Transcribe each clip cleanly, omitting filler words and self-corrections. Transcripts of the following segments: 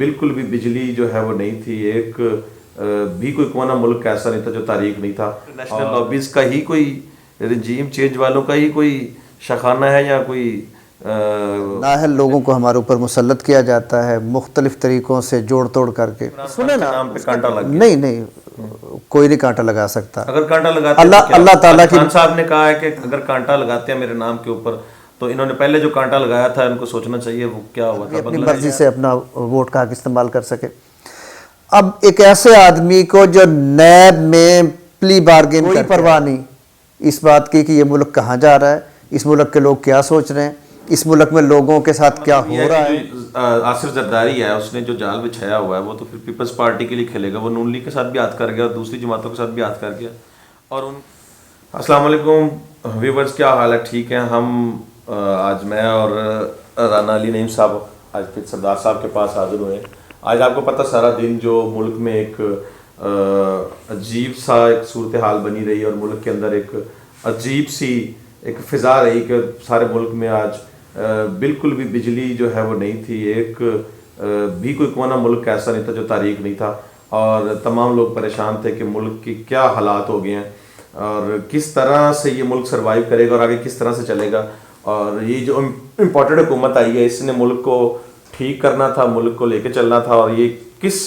بالکل بھی بجلی جو ہے وہ نہیں تھی، ایک بھی کوئی کونا ملک ایسا نہیں تھا جو تاریخ نہیں تھا. نیشنل لابیز کا ہی کوئی رجیم چینج والوں کا ہی کوئی شخانہ ہے یا کوئی نااہل لوگوں کو ہمارے اوپر مسلط کیا جاتا ہے مختلف طریقوں سے جوڑ توڑ کر کے. سنے نا نام پہ کانٹا لگ گیا. نہیں کوئی نہیں کانٹا لگا سکتا. اگر کانٹا لگاتے اللہ تعالیٰ کی خان صاحب نے کہا ہے کہ اگر کانٹا لگاتے ہیں میرے نام کے اوپر تو انہوں نے پہلے جو کانٹا لگایا تھا ان کو سوچنا چاہیے وہ کیا ہوا تھا. اپنی مرضی سے اپنا ووٹ کا حق استعمال کر سکے. اب ایک ایسے آدمی کو جو نیب میں پلی بارگین کوئی پرواہ نہیں اس بات کی کہ یہ ملک کہاں جا رہا ہے، اس ملک کے لوگ کیا سوچ رہے ہیں، اس ملک میں لوگوں کے ساتھ کیا ہو رہا ہے. آصف زرداری ہے، اس نے جو جال بچھایا ہوا ہے وہ تو پھر پیپلز پارٹی کے لیے کھیلے گا. وہ نون لیگ کے ساتھ بھی ہاتھ کر گیا اور دوسری جماعتوں کے ساتھ بھی ہاتھ کر گیا. اور السلام علیکم ویورز، کیا حال ہے؟ ٹھیک ہے. ہم آج میں اور رانا علی نعیم صاحب آج پھر سردار صاحب کے پاس حاضر ہوئے ہیں. آج آپ کو پتہ سارا دن جو ملک میں ایک عجیب سا ایک صورتحال بنی رہی اور ملک کے اندر ایک عجیب سی ایک فضا رہی کہ سارے ملک میں آج بالکل بھی بجلی جو ہے وہ نہیں تھی، ایک بھی کوئی کونا ملک ایسا نہیں تھا جو تاریخ نہیں تھا. اور تمام لوگ پریشان تھے کہ ملک کی کیا حالات ہو گئے ہیں اور کس طرح سے یہ ملک سروائیو کرے گا اور آگے کس طرح سے چلے گا. اور یہ جو امپورٹڈ حکومت آئی ہے اس نے ملک کو ٹھیک کرنا تھا، ملک کو لے کے چلنا تھا اور یہ کس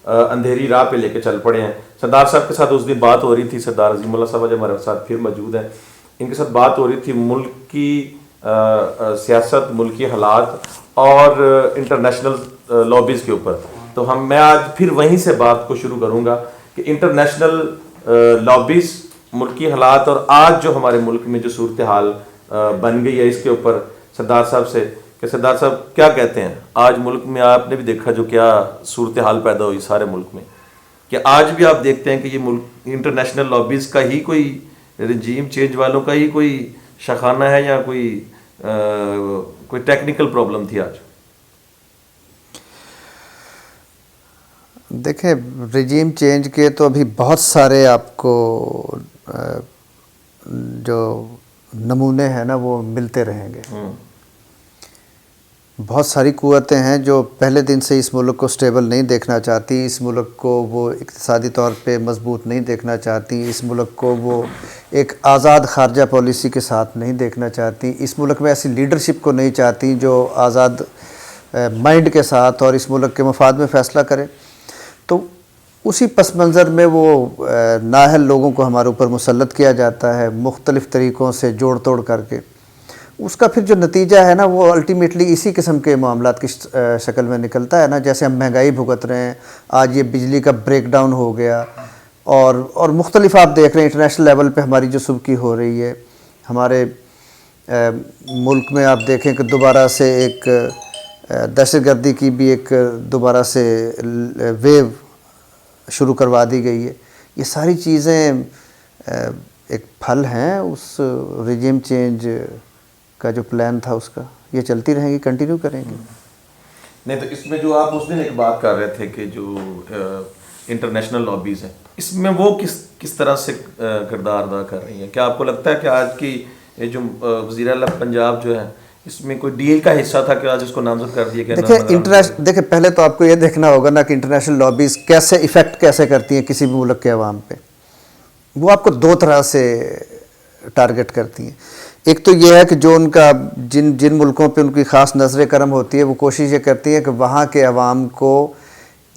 اندھیری راہ پہ لے کے چل پڑے ہیں. سردار صاحب کے ساتھ اس دن بات ہو رہی تھی، سردار عظیم اللہ صاحب جو ہمارے ساتھ پھر موجود ہیں، ان کے ساتھ بات ہو رہی تھی ملک کی سیاست، ملکی حالات اور انٹرنیشنل لابیز کے اوپر. تو میں آج پھر وہیں سے بات کو شروع کروں گا کہ انٹرنیشنل لابیز، ملکی حالات اور آج جو ہمارے ملک میں جو صورتحال بن گئی ہے اس کے اوپر سردار صاحب سے کہ سردار صاحب کیا کہتے ہیں. آج ملک میں آپ نے بھی دیکھا جو کیا صورتحال پیدا ہوئی سارے ملک میں، کہ آج بھی آپ دیکھتے ہیں کہ یہ ملک انٹرنیشنل لابیز کا ہی کوئی رجیم چینج والوں کا ہی کوئی شخانہ ہے یا کوئی ٹیکنیکل پرابلم تھی. آج دیکھیں رجیم چینج کے تو ابھی بہت سارے آپ کو جو نمونے ہیں نا وہ ملتے رہیں گے. بہت ساری قوتیں ہیں جو پہلے دن سے اس ملک کو سٹیبل نہیں دیکھنا چاہتی، اس ملک کو وہ اقتصادی طور پہ مضبوط نہیں دیکھنا چاہتی، اس ملک کو وہ ایک آزاد خارجہ پالیسی کے ساتھ نہیں دیکھنا چاہتی، اس ملک میں ایسی لیڈرشپ کو نہیں چاہتی جو آزاد مائنڈ کے ساتھ اور اس ملک کے مفاد میں فیصلہ کرے. تو اسی پس منظر میں وہ نااہل لوگوں کو ہمارے اوپر مسلط کیا جاتا ہے مختلف طریقوں سے جوڑ توڑ کر کے. اس کا پھر جو نتیجہ ہے نا وہ الٹیمیٹلی اسی قسم کے معاملات کی شکل میں نکلتا ہے نا. جیسے ہم مہنگائی بھگت رہے ہیں، آج یہ بجلی کا بریک ڈاؤن ہو گیا اور مختلف آپ دیکھ رہے ہیں انٹرنیشنل لیول پہ ہماری جو سبکی ہو رہی ہے. ہمارے ملک میں آپ دیکھیں کہ دوبارہ سے ایک دہشت گردی کی بھی ایک دوبارہ سے ویو شروع کروا دی گئی ہے. یہ ساری چیزیں ایک پھل ہیں اس رجیم چینج کا جو پلان تھا اس کا. یہ چلتی رہیں گی، کنٹینیو کریں گے. نہیں تو اس میں جو آپ اس دن ایک بات کر رہے تھے کہ جو انٹرنیشنل لابیز ہیں اس میں وہ کس طرح سے کردار ادا کر رہی ہیں؟ کیا آپ کو لگتا ہے کہ آج کی یہ جو وزیر اعلیٰ پنجاب جو ہے اس میں کوئی ڈیل کا حصہ تھا کہ آج اس کو نامزد کر دیا گیا؟ دیکھیں پہلے تو آپ کو یہ دیکھنا ہوگا نا کہ انٹرنیشنل لابیز کیسے ایفیکٹ کیسے کرتی ہیں کسی بھی ملک کے عوام پہ. وہ آپ کو دو طرح سے ٹارگٹ کرتی ہیں. ایک تو یہ ہے کہ جو ان کا جن ملکوں پہ ان کی خاص نظر کرم ہوتی ہے وہ کوشش یہ کرتی ہے کہ وہاں کے عوام کو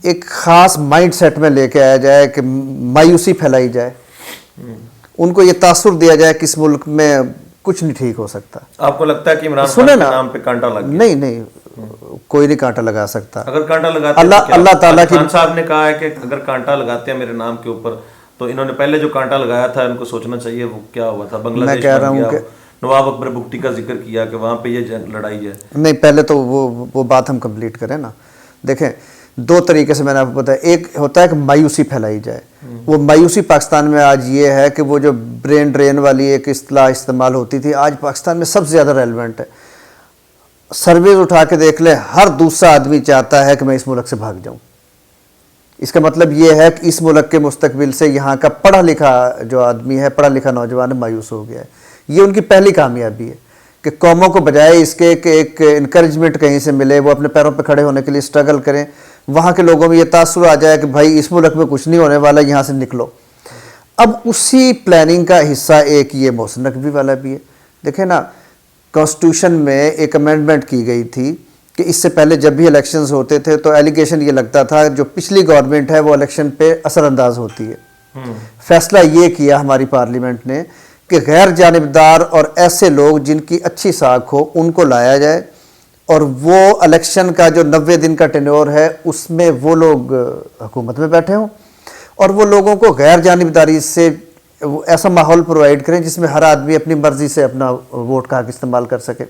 ایک خاص مائنڈ سیٹ میں لے کے آیا جائے کہ مایوسی پھیلائی جائے، ان کو یہ تاثر دیا جائے کہ اس ملک میں کچھ نہیں ٹھیک ہو سکتا. آپ کو لگتا ہے کہ عمران خان کے نام پہ کانٹا لگ گیا؟ نہیں کوئی نہیں کانٹا لگا سکتا. اگر کانٹا لگاتے اللہ تعالیٰ کی خان صاحب نے کہا ہے کہ اگر کانٹا لگاتے ہیں میرے نام کے اوپر تو انہوں نے پہلے جو کانٹا لگایا تھا ان کو سوچنا چاہیے وہ کیا ہوا تھا. بنگلہ دیش بن گیا، نواب اکبر بگٹی کا ذکر کیا کہ وہاں پہ یہ لڑائی ہے. نہیں پہلے تو وہ بات ہم کمپلیٹ کریں نا. دیکھیں دو طریقے سے میں نے آپ کو بتایا. ایک ہوتا ہے کہ مایوسی پھیلائی جائے. وہ مایوسی پاکستان میں آج یہ ہے کہ وہ جو برین ڈرین والی ایک اصطلاح استعمال ہوتی تھی آج پاکستان میں سب سے زیادہ ریلیونٹ ہے. سرویز اٹھا کے دیکھ لیں، ہر دوسرا آدمی چاہتا ہے کہ میں اس ملک سے بھاگ جاؤں. اس کا مطلب یہ ہے کہ اس ملک کے مستقبل سے یہاں کا پڑھا لکھا جو آدمی ہے، پڑھا لکھا نوجوان مایوس ہو گیا ہے. یہ ان کی پہلی کامیابی ہے کہ قوموں کو بجائے اس کے کہ ایک انکریجمنٹ کہیں سے ملے وہ اپنے پیروں پہ کھڑے ہونے کے لیے سٹرگل کریں، وہاں کے لوگوں میں یہ تاثر آ جائے کہ بھائی اس ملک میں کچھ نہیں ہونے والا، یہاں سے نکلو۔ اب اسی پلاننگ کا حصہ ایک یہ محسن نقوی والا بھی ہے۔ دیکھیں نا، کانسٹیٹیوشن میں ایک امینڈمنٹ کی گئی تھی کہ اس سے پہلے جب بھی الیکشنز ہوتے تھے تو ایلیگیشن یہ لگتا تھا جو پچھلی گورنمنٹ ہے وہ الیکشن پہ اثر انداز ہوتی ہے۔ فیصلہ یہ کیا ہماری پارلیمنٹ نے کہ غیر جانبدار اور ایسے لوگ جن کی اچھی ساکھ ہو ان کو لایا جائے، اور وہ الیکشن کا جو 90 دن کا ٹینور ہے اس میں وہ لوگ حکومت میں بیٹھے ہوں، اور وہ لوگوں کو غیر جانبداری سے ایسا ماحول پرووائڈ کریں جس میں ہر آدمی اپنی مرضی سے اپنا ووٹ کا حق استعمال کر سکے۔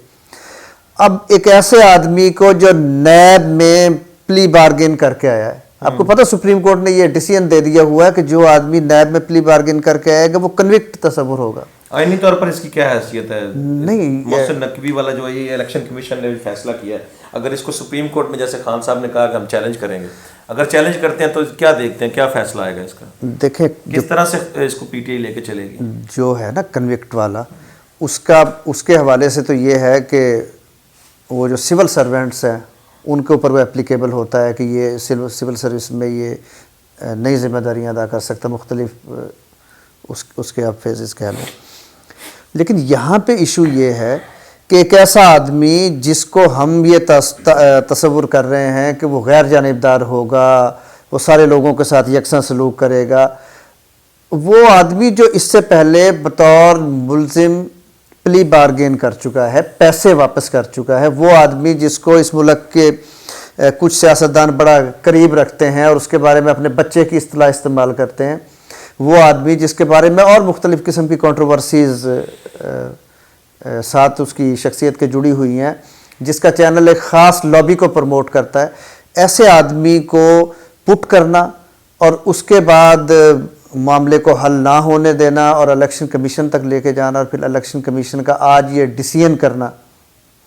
اب ایک ایسے آدمی کو جو نیب میں پلی بارگین کر کے آیا ہے، آپ کو پتہ سپریم کورٹ نے یہ ڈیسیژن دے دیا ہوا ہے کہ جو آدمی نیب میں پلی بارگین کر کے آئے گا وہ کنوکٹ تصور ہوگا۔ آئینی طور پر اس کی کیا حیثیت ہے؟ نہیں، محسن نقوی والا جو ہے یہ الیکشن کمیشن نے فیصلہ کیا ہے، اگر اس کو سپریم کورٹ میں جیسے خان صاحب نے کہا کہ ہم چیلنج کریں گے، اگر چیلنج کرتے ہیں تو کیا دیکھتے ہیں، کیا فیصلہ آئے گا اس کا؟ دیکھیں کس طرح سے اس کو پی ٹی آئی لے کے چلے گی؟ جو ہے نا کنوکٹ والا، اس کے حوالے سے تو یہ ہے کہ وہ جو سول سرونٹس ہیں ان کے اوپر وہ اپلیکیبل ہوتا ہے کہ یہ سول سروس میں یہ نئی ذمہ داریاں ادا کر سکتا، مختلف اس کے آپ فیزز کہہ لیں۔ لیکن یہاں پہ ایشو یہ ہے کہ ایک ایسا آدمی جس کو ہم یہ تصور کر رہے ہیں کہ وہ غیر جانبدار ہوگا، وہ سارے لوگوں کے ساتھ یکساں سلوک کرے گا، وہ آدمی جو اس سے پہلے بطور ملزم پلی بارگین کر چکا ہے، پیسے واپس کر چکا ہے، وہ آدمی جس کو اس ملک کے کچھ سیاستدان بڑا قریب رکھتے ہیں اور اس کے بارے میں اپنے بچے کی اصطلاح استعمال کرتے ہیں، وہ آدمی جس کے بارے میں اور مختلف قسم کی کنٹروورسیز ساتھ اس کی شخصیت کے جڑی ہوئی ہیں، جس کا چینل ایک خاص لابی کو پروموٹ کرتا ہے، ایسے آدمی کو پٹ کرنا اور اس کے بعد معاملے کو حل نہ ہونے دینا اور الیکشن کمیشن تک لے کے جانا، اور پھر الیکشن کمیشن کا آج یہ ڈیسیژن کرنا،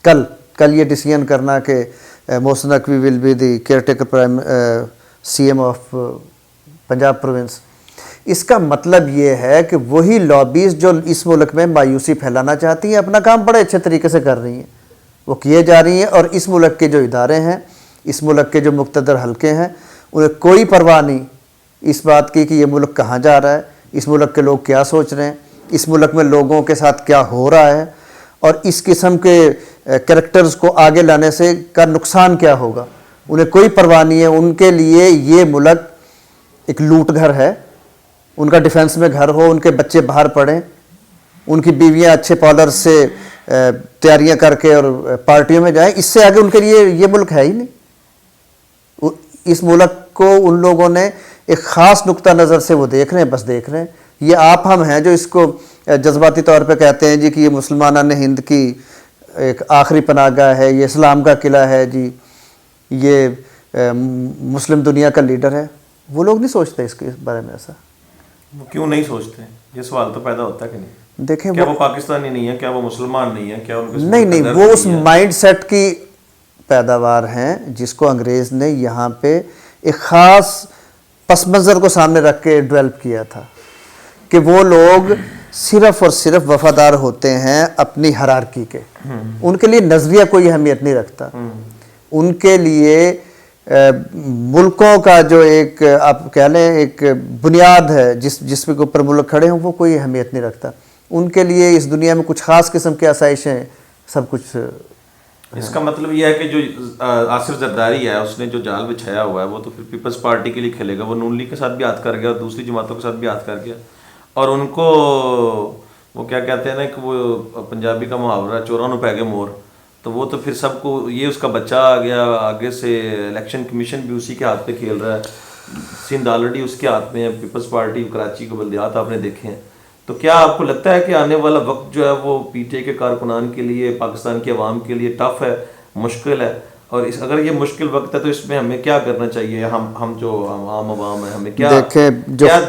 کل یہ ڈیسیژن کرنا کہ Mohsin Naqvi will be the caretaker C M of Punjab province. اس کا مطلب یہ ہے کہ وہی لابیز جو اس ملک میں مایوسی پھیلانا چاہتی ہیں اپنا کام بڑے اچھے طریقے سے کر رہی ہیں، وہ کیے جا رہی ہیں، اور اس ملک کے جو ادارے ہیں، اس ملک کے جو مقتدر حلقے ہیں، انہیں کوئی پرواہ نہیں اس بات کی کہ یہ ملک کہاں جا رہا ہے، اس ملک کے لوگ کیا سوچ رہے ہیں، اس ملک میں لوگوں کے ساتھ کیا ہو رہا ہے، اور اس قسم کے کریکٹرز کو آگے لانے سے کا نقصان کیا ہوگا۔ انہیں کوئی پرواہ نہیں ہے، ان کے لیے یہ ملک ایک لوٹ گھر ہے، ان کا ڈیفنس میں گھر ہو، ان کے بچے باہر پڑھیں، ان کی بیویاں اچھے پارلر سے تیاریاں کر کے اور پارٹیوں میں جائیں، اس سے آگے ان کے لیے یہ ملک ہے ہی نہیں۔ اس ملک کو ان لوگوں نے ایک خاص نقطہ نظر سے وہ دیکھ رہے ہیں، بس دیکھ رہے ہیں۔ یہ آپ ہم ہیں جو اس کو جذباتی طور پہ کہتے ہیں جی کہ یہ مسلمانان ہند کی ایک آخری پناہ گاہ ہے، یہ اسلام کا قلعہ ہے، جی یہ مسلم دنیا کا لیڈر ہے۔ وہ لوگ نہیں سوچتے اس کے بارے میں ایسا۔ وہ کیوں نہیں سوچتے؟ یہ سوال تو پیدا ہوتا ہے کہ نہیں؟ دیکھیں کیا وہ پاکستانی نہیں ہے؟ کیا وہ مسلمان نہیں ہے؟ کیا ان کے نہیں، وہ اس مائنڈ سیٹ کی پیداوار ہیں جس کو انگریز نے یہاں پہ ایک خاص پس منظر کو سامنے رکھ کے ڈیولپ کیا تھا کہ وہ لوگ صرف اور صرف وفادار ہوتے ہیں اپنی ہرارکی کے، ان کے لیے نظریہ کوئی اہمیت نہیں رکھتا، ان کے لیے ملکوں کا جو ایک آپ کہہ لیں ایک بنیاد ہے جس کے اوپر ملک کھڑے ہوں وہ کوئی اہمیت نہیں رکھتا، ان کے لیے اس دنیا میں کچھ خاص قسم کی آسائشیں سب کچھ۔ اس کا مطلب یہ ہے کہ جو آصف زرداری ہے اس نے جو جال بچھایا ہوا ہے وہ تو پھر پیپلز پارٹی کے لیے کھیلے گا، وہ نون لیگ کے ساتھ بھی ہاتھ کر گیا اور دوسری جماعتوں کے ساتھ بھی ہاتھ کر گیا، اور ان کو وہ کیا کہتے ہیں نا کہ وہ پنجابی کا محاورہ چوراں نوں پے گئے مور، تو وہ تو پھر سب کو یہ اس کا بچہ آ گیا، آگے سے الیکشن کمیشن بھی اسی کے ہاتھ پہ کھیل رہا ہے، سندھ آلریڈی اس کے ہاتھ میں ہے، پیپلز پارٹی کراچی کے بلدیات آپ نے دیکھے ہیں۔ تو کیا آپ کو لگتا ہے کہ آنے والا وقت جو ہے وہ پی ٹی آئی کے کارکنان کے لیے، پاکستان کی عوام کے لیے ٹف ہے، مشکل ہے، اور اگر یہ مشکل وقت ہے تو اس میں ہمیں کیا کرنا چاہیے؟ ہم جو عام عوام ہیں ہمیں کیا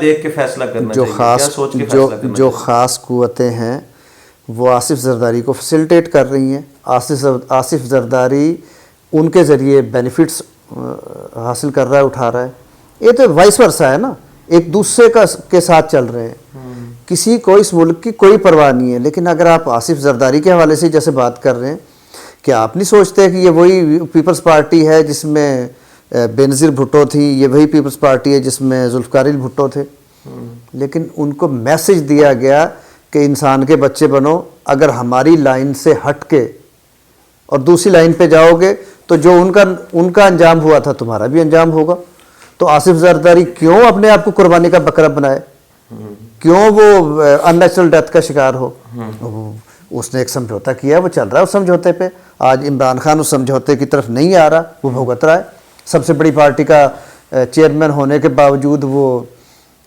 دیکھ کے فیصلہ کرنا چاہیے، کیا سوچ کے فیصلہ کرنا چاہیے؟ جو خاص قوتیں ہیں وہ آصف زرداری کو فیسلٹیٹ کر رہی ہیں، آصف زرداری ان کے ذریعے بینیفٹس حاصل کر رہا ہے، اٹھا رہا ہے، یہ تو وائس ورسا ہے نا، ایک دوسرے کے ساتھ چل رہے ہیں، کسی کو اس ملک کی کوئی پرواہ نہیں ہے۔ لیکن اگر آپ آصف زرداری کے حوالے سے جیسے بات کر رہے ہیں، کیا آپ نہیں سوچتے کہ یہ وہی پیپلز پارٹی ہے جس میں بینظیر بھٹو تھی، یہ وہی پیپلز پارٹی ہے جس میں ذوالفقار بھٹو تھے، لیکن ان کو میسج دیا گیا کہ انسان کے بچے بنو، اگر ہماری لائن سے ہٹ کے اور دوسری لائن پہ جاؤ گے تو جو ان کا انجام ہوا تھا تمہارا بھی انجام ہوگا۔ تو آصف زرداری کیوں اپنے آپ کو قربانی کا بکرا بنائے، کیوں وہ ان نیچرل ڈیتھ کا شکار ہو؟ اس نے ایک سمجھوتا کیا، وہ چل رہا ہے اس سمجھوتے پہ۔ آج عمران خان اس سمجھوتے کی طرف نہیں آ رہا، وہ بھگت رہا ہے، سب سے بڑی پارٹی کا چیئرمین ہونے کے باوجود وہ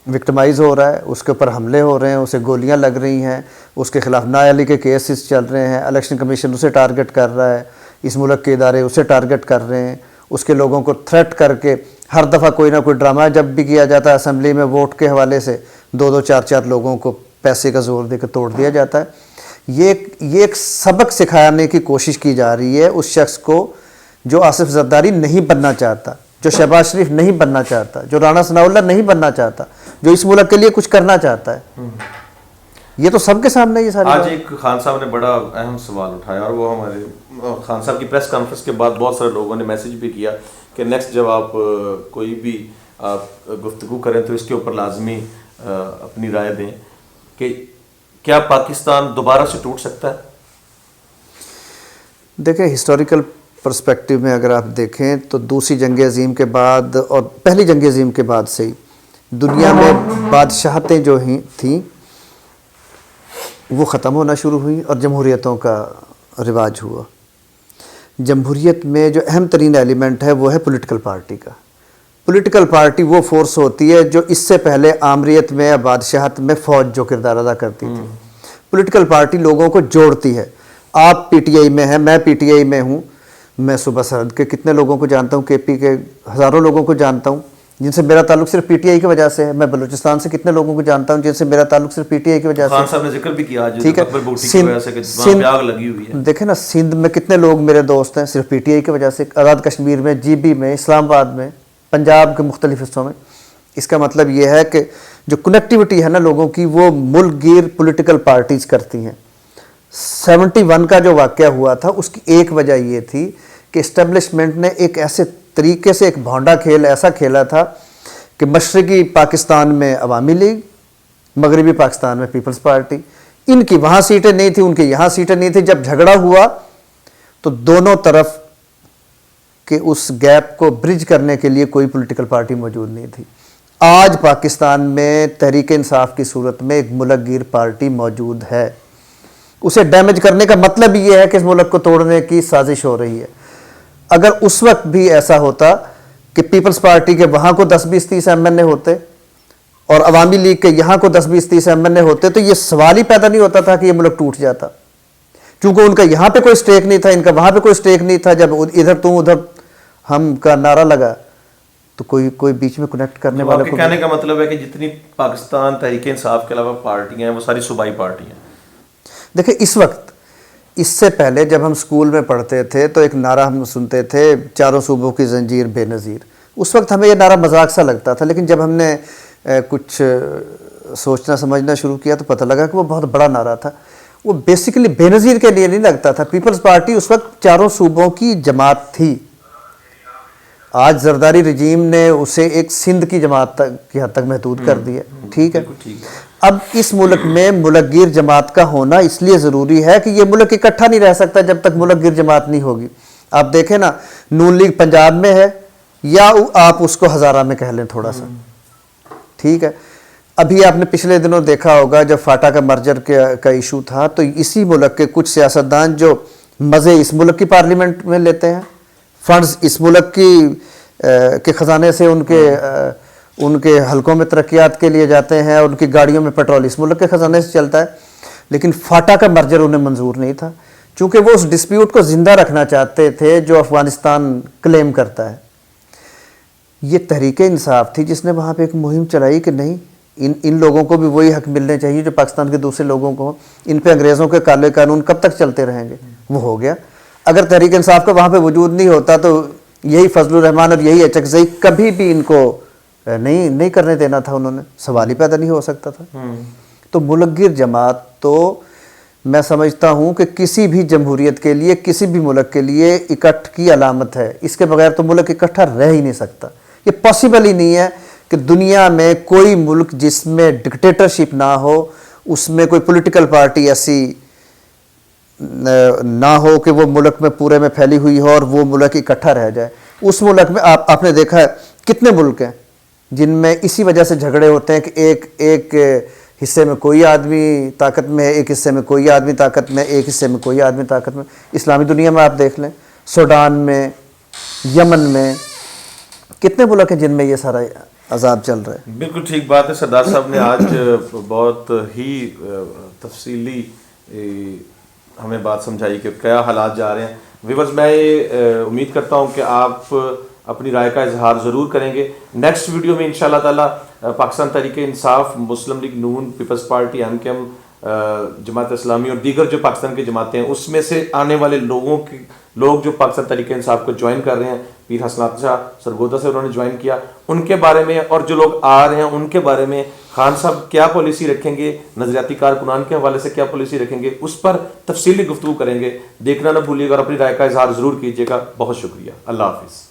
وکٹمائز ہو رہا ہے، اس کے اوپر حملے ہو رہے ہیں، اسے گولیاں لگ رہی ہیں، اس کے خلاف نااہلی کے کیسز چل رہے ہیں، الیکشن کمیشن اسے ٹارگٹ کر رہا ہے، اس ملک کے ادارے اسے ٹارگٹ کر رہے ہیں، اس کے لوگوں کو تھریٹ کر کے ہر دفعہ کوئی نہ کوئی ڈرامہ جب بھی کیا جاتا ہے اسمبلی میں ووٹ کے حوالے سے 2-2 4-4 لوگوں کو پیسے کا زور دے کے توڑ دیا جاتا ہے۔ یہ ایک سبق سکھانے کی کوشش کی جا رہی ہے اس شخص کو جو آصف زرداری نہیں بننا چاہتا، جو شہباز شریف نہیں بننا چاہتا، جو رانا ثناء اللہ نہیں بننا چاہتا، جو اس ملک کے لیے کچھ کرنا چاہتا ہے۔ یہ تو سب کے سامنے یہ ساری آج ایک خان صاحب نے بڑا اہم سوال اٹھایا، اور وہ ہمارے خان صاحب کی پریس کانفرنس کے بعد بہت سارے لوگوں نے میسج بھی کیا کہ نیکسٹ جب آپ کوئی بھی آپ گفتگو کریں تو اس کے اوپر لازمی اپنی رائے دیں کہ کیا پاکستان دوبارہ سے ٹوٹ سکتا ہے؟ دیکھیں، ہسٹوریکل پرسپیکٹیو میں اگر آپ دیکھیں تو دوسری جنگ عظیم کے بعد اور پہلی جنگ عظیم کے بعد سے ہی دنیا میں بادشاہتیں جو تھیں وہ ختم ہونا شروع ہوئی اور جمہوریتوں کا رواج ہوا۔ جمہوریت میں جو اہم ترین ایلیمنٹ ہے وہ ہے پولیٹیکل پارٹی کا۔ پولیٹیکل پارٹی وہ فورس ہوتی ہے جو اس سے پہلے آمریت میں یا بادشاہت میں فوج جو کردار ادا کرتی تھی۔ پولیٹیکل پارٹی لوگوں کو جوڑتی ہے۔ آپ پی ٹی آئی میں ہیں، میں پی ٹی آئی میں ہوں، میں صوبہ سرحد کے کتنے لوگوں کو جانتا ہوں، کے پی کے ہزاروں لوگوں کو جانتا ہوں جن سے میرا تعلق صرف پی ٹی آئی کی وجہ سے ہے۔ میں بلوچستان سے کتنے لوگوں کو جانتا ہوں جن سے میرا تعلق صرف پی ٹی آئی کی وجہ سے ہے۔ خان صاحب نے ذکر بھی کیا ٹھیک ہے، اکبر بوٹی کی وجہ سے کہ وہاں پہ آگ لگی ہوئی ہے۔ دیکھیں نا، سندھ میں کتنے لوگ میرے دوست ہیں صرف پی ٹی آئی کی وجہ سے، آزاد کشمیر میں، جی بی میں، اسلام آباد میں، پنجاب کے مختلف حصوں میں۔ اس کا مطلب یہ ہے کہ جو کنیکٹیوٹی ہے نا لوگوں کی، وہ ملک گیر پولیٹیکل پارٹیز کرتی ہیں۔ 71 کا جو واقعہ ہوا تھا اس کی ایک وجہ یہ تھی کہ اسٹیبلشمنٹ نے ایک ایسے طریقے سے ایک بھونڈا کھیل ایسا کھیلا تھا کہ مشرقی پاکستان میں عوامی لیگ، مغربی پاکستان میں پیپلز پارٹی، ان کی وہاں سیٹیں نہیں تھیں، ان کی یہاں سیٹیں نہیں تھیں۔ جب جھگڑا ہوا تو دونوں طرف کہ اس گیپ کو برج کرنے کے لیے کوئی پولیٹیکل پارٹی موجود نہیں تھی۔ آج پاکستان میں تحریک انصاف کی صورت میں ایک ملک گیر پارٹی موجود ہے۔ اسے ڈیمیج کرنے کا مطلب یہ ہے کہ اس ملک کو توڑنے کی سازش ہو رہی ہے۔ اگر اس وقت بھی ایسا ہوتا کہ پیپلز پارٹی کے وہاں کو 10-20-30 ایم این اے ہوتے اور عوامی لیگ کے یہاں کو 10-20-30 ایم این اے ہوتے تو یہ سوال ہی پیدا نہیں ہوتا تھا کہ یہ ملک ٹوٹ جاتا، چونکہ ان کا یہاں پہ کوئی سٹیک نہیں تھا، ان کا وہاں پہ کوئی سٹیک نہیں تھا۔ جب ادھر تم ادھر ہم کا نعرہ لگا تو کوئی بیچ میں کنیکٹ کرنے والا کو، کہنے کا مطلب ہے کہ جتنی پاکستان تحریک انصاف کے علاوہ پارٹیاں ہیں وہ ساری صوبائی پارٹیاں ہیں۔ دیکھیں اس وقت، اس سے پہلے جب ہم سکول میں پڑھتے تھے تو ایک نعرہ ہم سنتے تھے، چاروں صوبوں کی زنجیر بے نظیر۔ اس وقت ہمیں یہ نعرہ مذاق سا لگتا تھا، لیکن جب ہم نے کچھ سوچنا سمجھنا شروع کیا تو پتہ لگا کہ وہ بہت بڑا نعرہ تھا۔ وہ بیسیکلی بے نظیر کے لیے نہیں لگتا تھا۔ پیپلز پارٹی اس وقت چاروں صوبوں کی جماعت تھی۔ آج زرداری رجیم نے اسے ایک سندھ کی جماعت کی حد تک محدود کر دیا۔ ٹھیک ہے، اب اس ملک میں ملک گیر جماعت کا ہونا اس لیے ضروری ہے کہ یہ ملک اکٹھا نہیں رہ سکتا جب تک ملک گیر جماعت نہیں ہوگی۔ آپ دیکھیں نا، نون لیگ پنجاب میں ہے یا آپ اس کو ہزارہ میں کہہ لیں تھوڑا سا، ٹھیک ہے۔ ابھی آپ نے پچھلے دنوں دیکھا ہوگا جب فاٹا کا مرجر کا ایشو تھا تو اسی ملک کے کچھ سیاستدان جو مزے اس ملک کی پارلیمنٹ میں لیتے ہیں، فنڈز اس ملک کے خزانے سے ان کے حلقوں میں ترقیات کے لیے جاتے ہیں، اور ان کی گاڑیوں میں پیٹرول اس ملک کے خزانے سے چلتا ہے، لیکن فاٹا کا مرجر انہیں منظور نہیں تھا چونکہ وہ اس ڈسپیوٹ کو زندہ رکھنا چاہتے تھے جو افغانستان کلیم کرتا ہے۔ یہ تحریک انصاف تھی جس نے وہاں پہ ایک مہم چلائی کہ نہیں، ان لوگوں کو بھی وہی حق ملنے چاہیے جو پاکستان کے دوسرے لوگوں کو، ان پہ انگریزوں کے کالے قانون کب تک چلتے رہیں گے؟ وہ ہو گیا۔ اگر تحریک انصاف کا وہاں پہ وجود نہیں ہوتا تو یہی فضل الرحمان اور یہی اچکزئی کبھی بھی ان کو نہیں کرنے دینا تھا، انہوں نے، سوال ہی پیدا نہیں ہو سکتا تھا۔ تو ملک گیر جماعت تو میں سمجھتا ہوں کہ کسی بھی جمہوریت کے لیے، کسی بھی ملک کے لیے اکٹھ کی علامت ہے. اس کے بغیر تو ملک اکٹھا رہ ہی نہیں سکتا. یہ پاسبل ہی نہیں ہے کہ دنیا میں کوئی ملک جس میں ڈکٹیٹرشپ نہ ہو، اس میں کوئی پولیٹیکل پارٹی ایسی نہ ہو کہ وہ ملک میں پورے میں پھیلی ہوئی ہو اور وہ ملک اکٹھا رہ جائے. اس ملک میں آپ نے دیکھا ہے کتنے ملک ہیں جن میں اسی وجہ سے جھگڑے ہوتے ہیں کہ ایک حصے میں کوئی آدمی طاقت میں ہے، ایک حصے میں کوئی آدمی طاقت میں، ایک حصے میں کوئی آدمی طاقت میں. اسلامی دنیا میں آپ دیکھ لیں، سوڈان میں، یمن میں کتنے ملک ہیں جن میں یہ سارا عذاب چل رہا ہے. بالکل ٹھیک بات ہے. سردار صاحب نے آج بہت ہی تفصیلی ہمیں بات سمجھائی کہ کیا حالات جا رہے ہیں. ویورز، میں یہ امید کرتا ہوں کہ آپ اپنی رائے کا اظہار ضرور کریں گے. نیکسٹ ویڈیو میں انشاءاللہ تعالی پاکستان تحریک انصاف، مسلم لیگ نون، پیپلز پارٹی، ایم کے ایم، جماعت اسلامی اور دیگر جو پاکستان کی جماعتیں ہیں، اس میں سے آنے والے لوگ جو پاکستان تحریک انصاف کو جوائن کر رہے ہیں، پیر حسنات شاہ سرگودا سے انہوں نے جوائن کیا، ان کے بارے میں، اور جو لوگ آ رہے ہیں ان کے بارے میں خان صاحب کیا پالیسی رکھیں گے، نظریاتی کارکنان کے حوالے سے کیا پالیسی رکھیں گے، اس پر تفصیلی گفتگو کریں گے. دیکھنا نہ بھولیے گا اور اپنی رائے کا اظہار ضرور کیجیے گا. بہت شکریہ. اللہ حافظ.